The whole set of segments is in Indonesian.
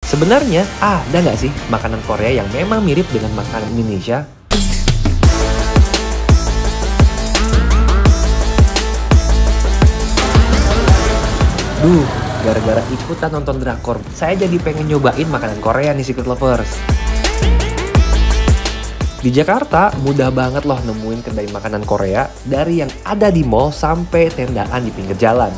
Sebenarnya ada nggak sih makanan Korea yang memang mirip dengan makanan Indonesia? Duh, gara-gara ikutan nonton drakor, saya jadi pengen nyobain makanan Korea nih Secret Lovers. Di Jakarta, mudah banget loh nemuin kedai makanan Korea dari yang ada di mall sampai tendaan di pinggir jalan.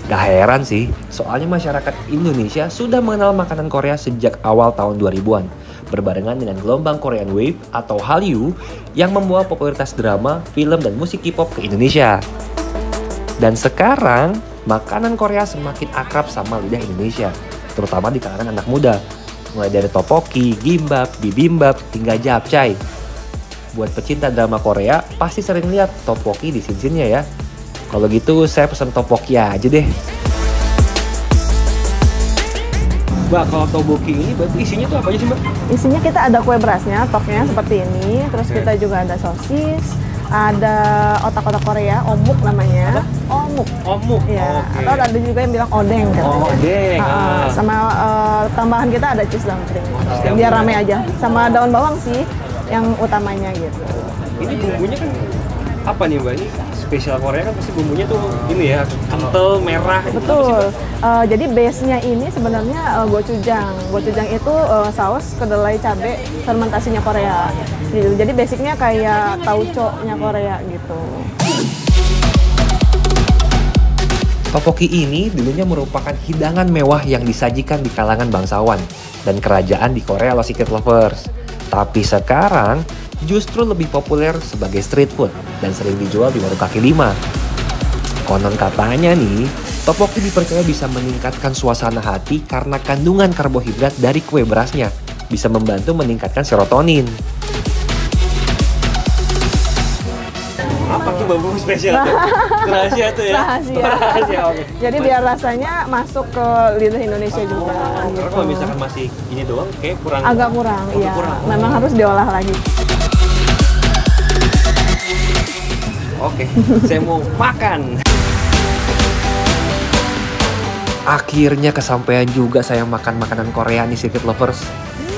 Gak heran sih, soalnya masyarakat Indonesia sudah mengenal makanan Korea sejak awal tahun 2000-an, berbarengan dengan gelombang Korean Wave atau Hallyu yang membawa popularitas drama, film, dan musik K-pop ke Indonesia. Dan sekarang, makanan Korea semakin akrab sama lidah Indonesia, terutama di kalangan anak muda. Mulai dari tteokbokki, gimbap, bibimbap, hingga japchae. Buat pecinta drama Korea, pasti sering lihat tteokbokki di scene-nya ya. Kalau gitu, saya pesen tteokbokki aja deh. Mbak, kalau tteokbokki ini berarti isinya tuh apa aja sih, Mbak? Isinya kita ada kue berasnya, toknya seperti ini. Terus kita juga ada sosis, ada otak-otak Korea, omuk namanya. Omuk. Omuk. Ya. Oke. Atau ada juga yang bilang odeng kan. Oh, odeng. Sama tambahan kita ada cheese dumpling. Biar rame aja. Sama daun bawang sih yang utamanya gitu. Ini bumbunya kan apa nih, Mbak? Ini spesial Korea kan pasti bumbunya tuh ini ya, kental, merah. Betul. Jadi base-nya ini sebenarnya gochujang. Gochujang itu saus kedelai cabai fermentasinya Korea. Gitu. Jadi basicnya kayak tauco-nya Korea gitu. Tteokbokki ini dulunya merupakan hidangan mewah yang disajikan di kalangan bangsawan dan kerajaan di Korea loh Secret Lovers. Tapi sekarang justru lebih populer sebagai street food dan sering dijual di warung kaki lima. Konon katanya nih, tteokbokki dipercaya bisa meningkatkan suasana hati karena kandungan karbohidrat dari kue berasnya bisa membantu meningkatkan serotonin. Apa tuh bumbu spesial tuh? Rahasia tuh ya? Rahasia. Oke. Jadi biar rasanya masuk ke lidah Indonesia juga. Karena kalau misalkan masih ini doang, kayak kurang. Agak kurang, iya. Kurang. Memang harus diolah lagi. Oke, saya mau makan. Akhirnya kesampaian juga saya makan makanan Korea nih Secret Lovers.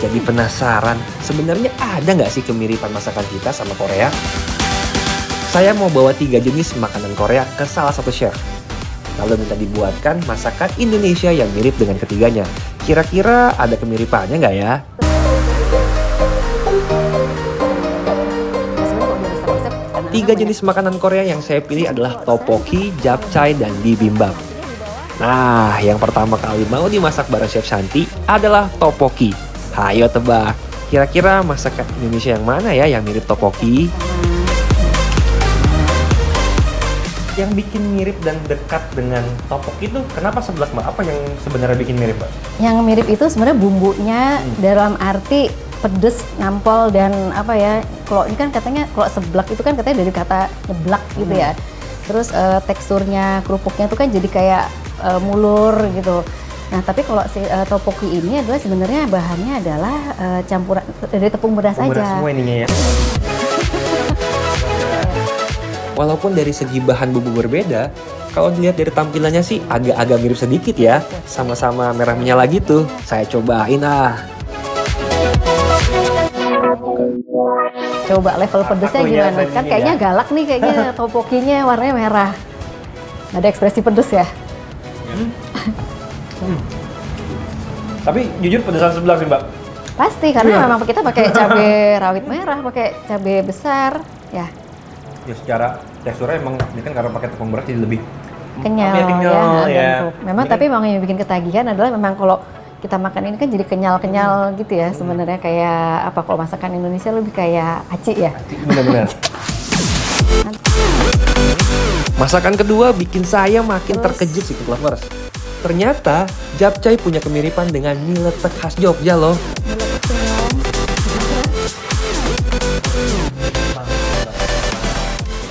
Jadi penasaran, sebenarnya ada nggak sih kemiripan masakan kita sama Korea? Saya mau bawa 3 jenis makanan Korea ke salah satu chef. Lalu minta dibuatkan masakan Indonesia yang mirip dengan ketiganya. Kira-kira ada kemiripannya nggak ya? Tiga jenis makanan Korea yang saya pilih adalah tteokbokki, japchae, dan bibimbap. Nah, yang pertama kali mau dimasak bareng Chef Santi adalah tteokbokki. Hayo tebak, kira-kira masakan Indonesia yang mana ya yang mirip tteokbokki? Yang bikin mirip dan dekat dengan tteokbokki itu kenapa seblak, Mbak? Apa yang sebenarnya bikin mirip, Mbak? Yang mirip itu sebenarnya bumbunya dalam arti pedes, nampol, dan apa ya, kalau ini kan katanya, kalau seblak itu kan katanya dari kata nyeblak gitu ya. Terus teksturnya kerupuknya itu kan jadi kayak mulur gitu. Nah, tapi kalau si tteokbokki ini adalah sebenarnya bahannya adalah campuran dari tepung beras aja. Beras semua ininya ya. Walaupun dari segi bahan bumbu berbeda, kalau dilihat dari tampilannya sih agak-agak mirip sedikit ya. Sama-sama merah menyala gitu. Saya cobain ah. Coba level pedesnya gimana? Kan kayaknya galak nih, kayaknya tteokbokkinya warnanya merah. Nggak ada ekspresi pedes ya? Tapi jujur pedesan sebelah sih, Mbak. Pasti, karena memang kita pakai cabai rawit merah, pakai cabai besar, ya. Ya secara teksturnya emang ini kan karena pakai tepung beras jadi lebih kenyal, ya. Memang Ini tapi memang yang bikin ketagihan adalah memang kalau kita makan ini kan jadi kenyal-kenyal gitu ya sebenarnya, kayak apa, kalau masakan Indonesia lebih kayak aci ya. Benar-benar. Masakan kedua bikin saya makin terkejut sih Secret Lovers. Ternyata japchae punya kemiripan dengan mie letek khas Jogja loh.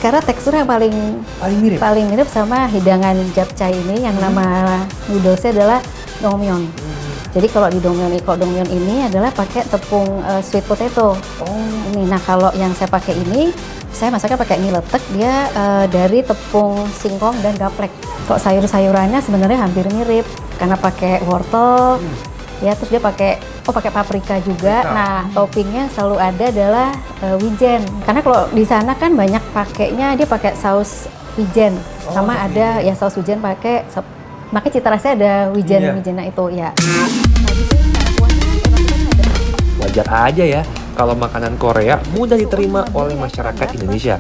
Karena teksturnya paling mirip sama hidangan japchae ini, yang nama noodlesnya adalah dongmyeon. Jadi kalau di dongmyeon ini adalah pakai tepung sweet potato. Ini, nah kalau yang saya pakai ini, saya masaknya pakai mie letek, dia dari tepung singkong dan gaplek. Kok sayur-sayurannya sebenarnya hampir mirip, karena pakai wortel, Ya, terus dia pakai paprika juga. Nah, toppingnya selalu ada adalah wijen. Karena kalau di sana kan banyak pakainya dia pakai saus wijen. Sama ada ya saus wijen makanya cita rasanya ada wijennya itu ya. Wajar aja ya kalau makanan Korea mudah diterima oleh masyarakat Indonesia.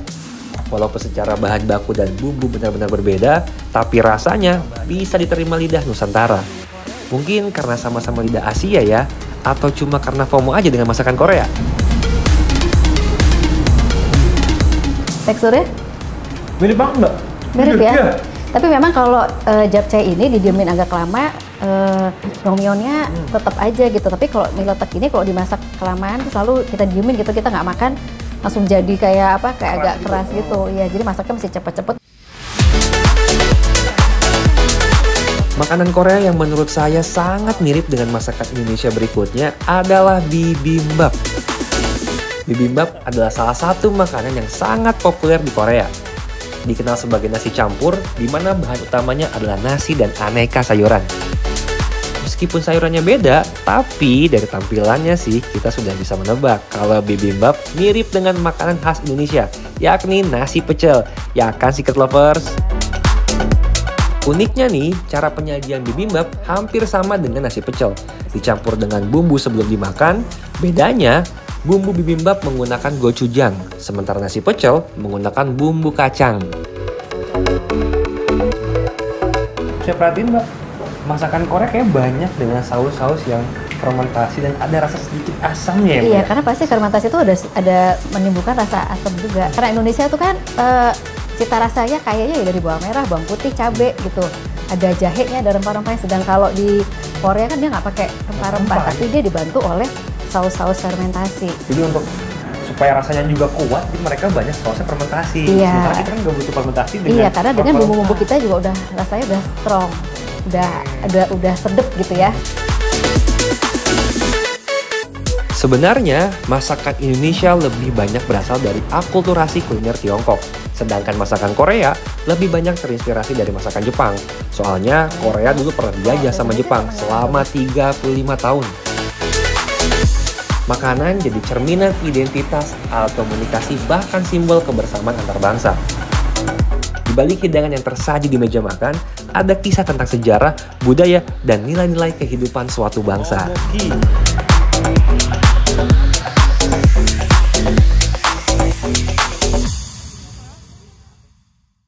Walaupun secara bahan baku dan bumbu benar-benar berbeda, tapi rasanya bisa diterima lidah Nusantara. Mungkin karena sama-sama lidah Asia ya, atau cuma karena FOMO aja dengan masakan Korea. Teksturnya? Mirip banget Mbak. Mirip ya? Tapi memang kalau japchae ini didiemin agak lama, naengmyeonnya tetap aja gitu. Tapi kalau mie letek ini kalau dimasak kelamaan, terus lalu kita diemin gitu, kita nggak makan, langsung jadi kayak agak keras gitu. Ya, jadi masaknya mesti cepet-cepet. Makanan Korea yang menurut saya sangat mirip dengan masakan Indonesia berikutnya adalah bibimbap. Bibimbap adalah salah satu makanan yang sangat populer di Korea. Dikenal sebagai nasi campur, di mana bahan utamanya adalah nasi dan aneka sayuran. Meskipun sayurannya beda, tapi dari tampilannya sih kita sudah bisa menebak kalau bibimbap mirip dengan makanan khas Indonesia, yakni nasi pecel. Ya kan Secret Lovers? Uniknya nih, cara penyajian bibimbap hampir sama dengan nasi pecel. Dicampur dengan bumbu sebelum dimakan, bedanya bumbu bibimbap menggunakan gochujang, sementara nasi pecel menggunakan bumbu kacang. Saya perhatiin Mbak, masakan Korea kayak banyak dengan saus-saus yang fermentasi dan ada rasa sedikit asamnya ya Mbak? Iya, karena pasti fermentasi itu ada menimbulkan rasa asam juga. Karena Indonesia itu kan cita rasanya kayaknya ya dari bawang merah, bawang putih, cabai gitu. Ada jahenya, ada rempah-rempahnya. Sedang kalau di Korea kan dia nggak pakai rempah-rempah, tapi dia dibantu oleh saus-saus fermentasi. Jadi untuk supaya rasanya juga kuat, jadi mereka banyak sausnya fermentasi. Iya. Sementara kita kan nggak butuh fermentasi dengan Iya, karena dengan bumbu-bumbu kita juga udah rasanya udah strong, udah sedep gitu ya. Sebenarnya, masakan Indonesia lebih banyak berasal dari akulturasi kuliner Tiongkok. Sedangkan masakan Korea lebih banyak terinspirasi dari masakan Jepang. Soalnya, Korea dulu pernah dijajah sama Jepang selama 35 tahun. Makanan jadi cerminan identitas, alat komunikasi, bahkan simbol kebersamaan antar bangsa. Di balik hidangan yang tersaji di meja makan, ada kisah tentang sejarah, budaya, dan nilai-nilai kehidupan suatu bangsa.